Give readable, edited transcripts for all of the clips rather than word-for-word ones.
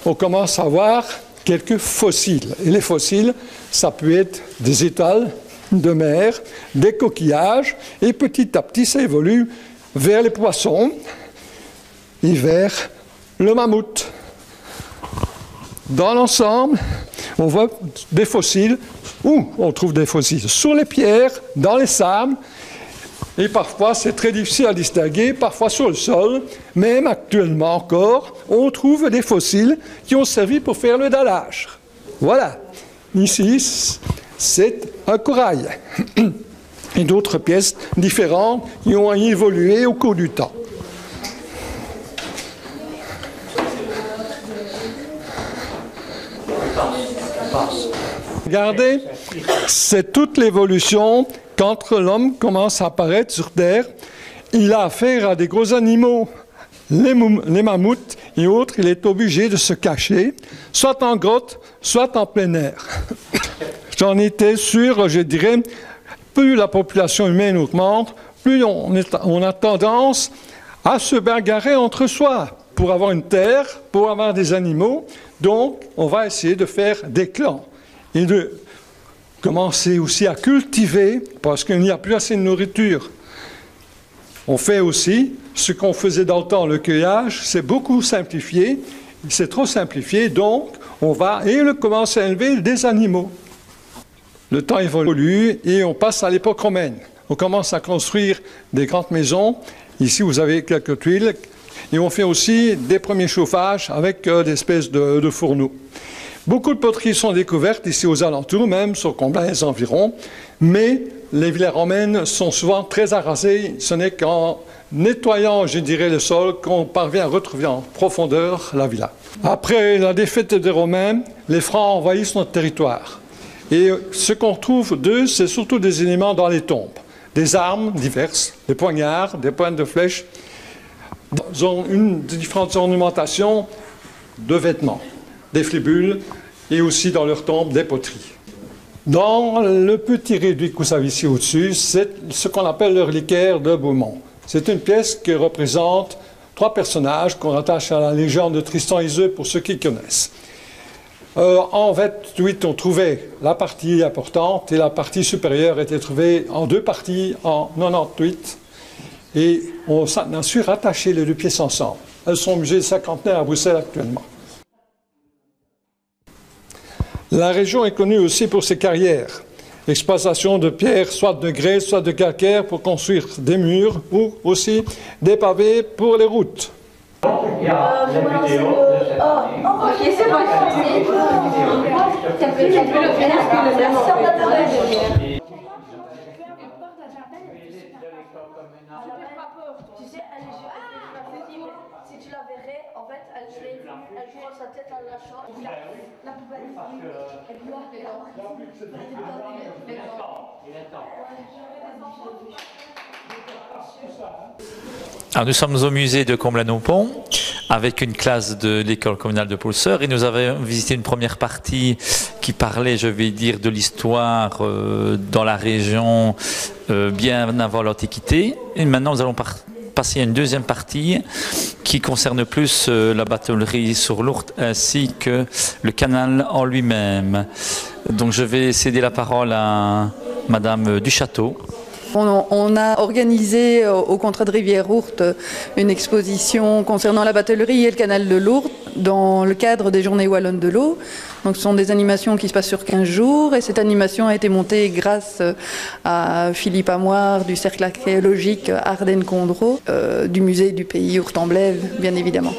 on commence à voir quelques fossiles. Et les fossiles, ça peut être des étoiles de mer, des coquillages, et petit à petit, ça évolue vers les poissons et vers le mammouth. Dans l'ensemble, on voit des fossiles, où on trouve des fossiles sur les pierres, dans les sables, et parfois c'est très difficile à distinguer, parfois sur le sol, même actuellement encore, on trouve des fossiles qui ont servi pour faire le dallage. Voilà, ici c'est un corail et d'autres pièces différentes qui ont évolué au cours du temps. Regardez, c'est toute l'évolution quand l'homme commence à apparaître sur Terre. Il a affaire à des gros animaux, les mammouths et autres. Il est obligé de se cacher, soit en grotte, soit en plein air. J'en étais sûr, je dirais, plus la population humaine augmente, plus on a tendance à se bagarrer entre soi pour avoir une terre, pour avoir des animaux. Donc, on va essayer de faire des clans et de commencer aussi à cultiver parce qu'il n'y a plus assez de nourriture. On fait aussi ce qu'on faisait dans le temps, le cueillage, c'est beaucoup simplifié, c'est trop simplifié, donc on va commencer à élever des animaux. Le temps évolue et on passe à l'époque romaine. On commence à construire des grandes maisons. Ici, vous avez quelques tuiles. Et on fait aussi des premiers chauffages avec des espèces de fourneaux. Beaucoup de poteries sont découvertes ici aux alentours, même sur Comblain et les environs. Mais les villas romaines sont souvent très arasées. Ce n'est qu'en nettoyant, je dirais, le sol qu'on parvient à retrouver en profondeur la villa. Après la défaite des Romains, les Francs envahissent notre territoire. Et ce qu'on trouve d'eux, c'est surtout des éléments dans les tombes. Des armes diverses, des poignards, des pointes de flèches. Ils ont différentes ornementations de vêtements, des flibules et aussi dans leurs tombes des poteries. Dans le petit réduit que vous avez ici au-dessus, c'est ce qu'on appelle le reliquaire de Beaumont. C'est une pièce qui représente 3 personnages qu'on rattache à la légende de Tristan et Iseult pour ceux qui connaissent. En 28, on trouvait la partie importante et la partie supérieure était trouvée en 2 parties en 98. Et on a su rattacher les 2 pièces ensemble. Elles sont au musée cinquantenaire à Bruxelles actuellement. La région est connue aussi pour ses carrières. L'exploitation de pierres, soit de grès, soit de calcaire pour construire des murs ou aussi des pavés pour les routes. Il y a la vidéo de cette ok, c'est bon. Tu sais, si tu la verrais, en fait, elle prend sa tête en lâchant. La poubelle, elle doit il est temps. Alors, nous sommes au musée de Comblain-au-Pont avec une classe de l'école communale de Poulseur et nous avons visité une première partie qui parlait, je vais dire, de l'histoire dans la région bien avant l'Antiquité. Et maintenant, nous allons passer à une deuxième partie qui concerne plus la batellerie sur l'Ourthe ainsi que le canal en lui-même. Donc, je vais céder la parole à Madame Duchâteau. On a organisé au Contrat de Rivière-Ourthe une exposition concernant la batellerie et le canal de l'Ourthe dans le cadre des Journées Wallonnes de l'eau. Donc ce sont des animations qui se passent sur 15 jours et cette animation a été montée grâce à Philippe Amoir du Cercle archéologique Ardennes-Condro, du musée du pays Ourthe-en-Blève, bien évidemment.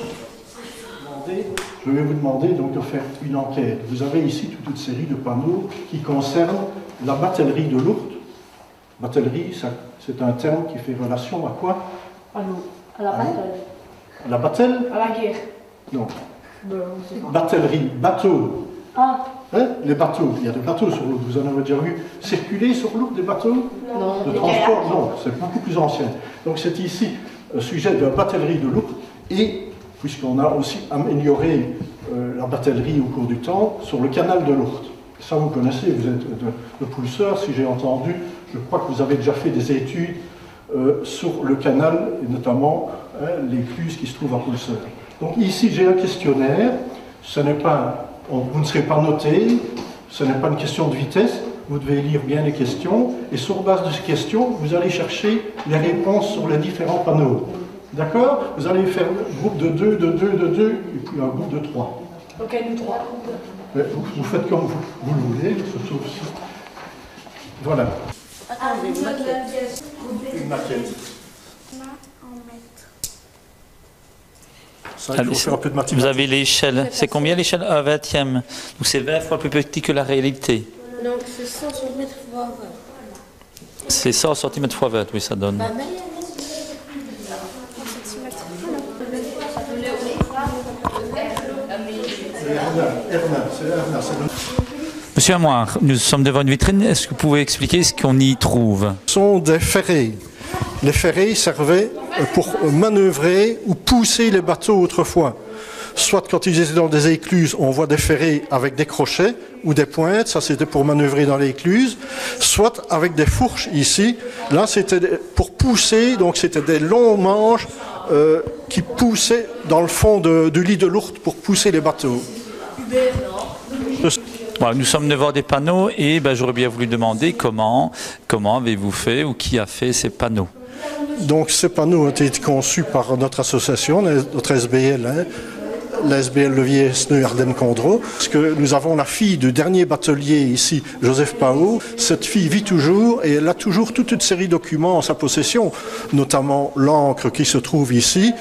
Je vais vous demander donc de faire une enquête. Vous avez ici toute une série de panneaux qui concernent la batellerie de l'Ourthe. Batellerie, c'est un terme qui fait relation à quoi? À l'eau. À la bataille. À la bataille? À la guerre. Non. Batellerie, bateau. Ah. Hein? Les bateaux, il y a des bateaux sur l'eau. Vous en avez déjà vu circuler sur l'eau des bateaux? Non. De transport? Non, c'est beaucoup plus ancien. Donc c'est ici un sujet de la batellerie de l'Ourthe et puisqu'on a aussi amélioré la batellerie au cours du temps sur le canal de l'Ourthe. Ça vous connaissez, vous êtes de Poulseur, si j'ai entendu. Je crois que vous avez déjà fait des études sur le canal, et notamment l'écluse qui se trouve à Poulseur. Donc ici, j'ai un questionnaire ce n'est pas, vous ne serez pas noté, ce n'est pas une question de vitesse, vous devez lire bien les questions, et sur base de ces questions, vous allez chercher les réponses sur les différents panneaux. D'accord? Vous allez faire un groupe de 2, de 2, de 2, et puis un groupe de 3. Ok, nous 3. Vous faites comme vous le voulez, sauf si. Voilà. Une maquette. Ça, il faut faire un peu de mathématiques. Vous avez l'échelle. C'est combien l'échelle? 1/20e. Donc c'est 20 fois plus petit que la réalité. Donc c'est 100 cm fois 20. C'est 100 cm fois 20, oui, ça donne. Monsieur Amoir, nous sommes devant une vitrine. Est-ce que vous pouvez expliquer ce qu'on y trouve? Ce sont des ferrets. Les ferrets servaient pour manœuvrer ou pousser les bateaux autrefois. Soit quand ils étaient dans des écluses, on voit des ferrets avec des crochets ou des pointes, ça c'était pour manœuvrer dans l'écluse, soit avec des fourches ici, là c'était pour pousser, donc c'était des longs manches qui poussaient dans le fond du lit de l'ourte pour pousser les bateaux. Voilà, nous sommes devant des panneaux et j'aurais bien voulu demander comment avez-vous fait ou qui a fait ces panneaux? Donc ces panneaux ont été conçus par notre association, notre SBL, la SBL Levier Sneux Ardennes Condro, parce que nous avons la fille du dernier batelier ici, Joseph Pao. Cette fille vit toujours et elle a toujours toute une série de documents en sa possession, notamment l'encre qui se trouve ici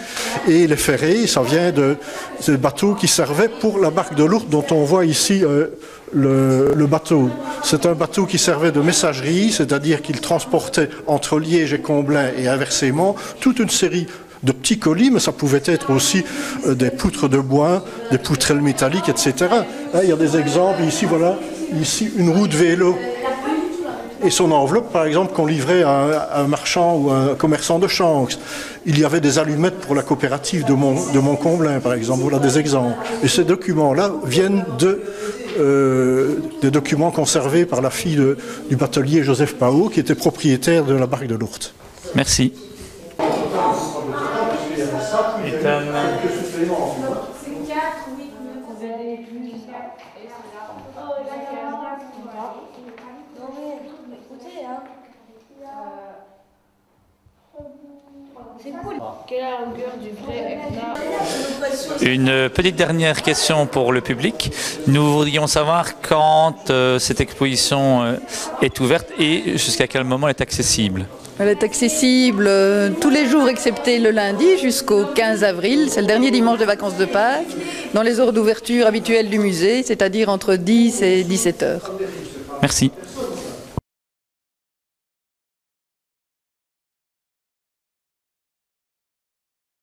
et les ferrets, ça vient de ces bateaux qui servaient pour la barque de l'Ourthe dont on voit ici le bateau. C'est un bateau qui servait de messagerie, c'est-à-dire qu'il transportait entre Liège et Comblain et inversement toute une série de petits colis, mais ça pouvait être aussi des poutres de bois, des poutrelles métalliques, etc. Là, il y a des exemples, ici, voilà, ici, une roue de vélo. Et son enveloppe, par exemple, qu'on livrait à un marchand ou à un commerçant de Chanx. Il y avait des allumettes pour la coopérative de Mont-Comblain, par exemple. Voilà des exemples. Et ces documents-là viennent des documents conservés par la fille du batelier Joseph Pao, qui était propriétaire de la barque de l'Ourthe. Merci. Une petite dernière question pour le public. Nous voudrions savoir quand cette exposition est ouverte et jusqu'à quel moment elle est accessible. Elle est accessible tous les jours excepté le lundi jusqu'au 15 avril. C'est le dernier dimanche des vacances de Pâques, dans les heures d'ouverture habituelles du musée, c'est-à-dire entre 10 et 17 heures. Merci.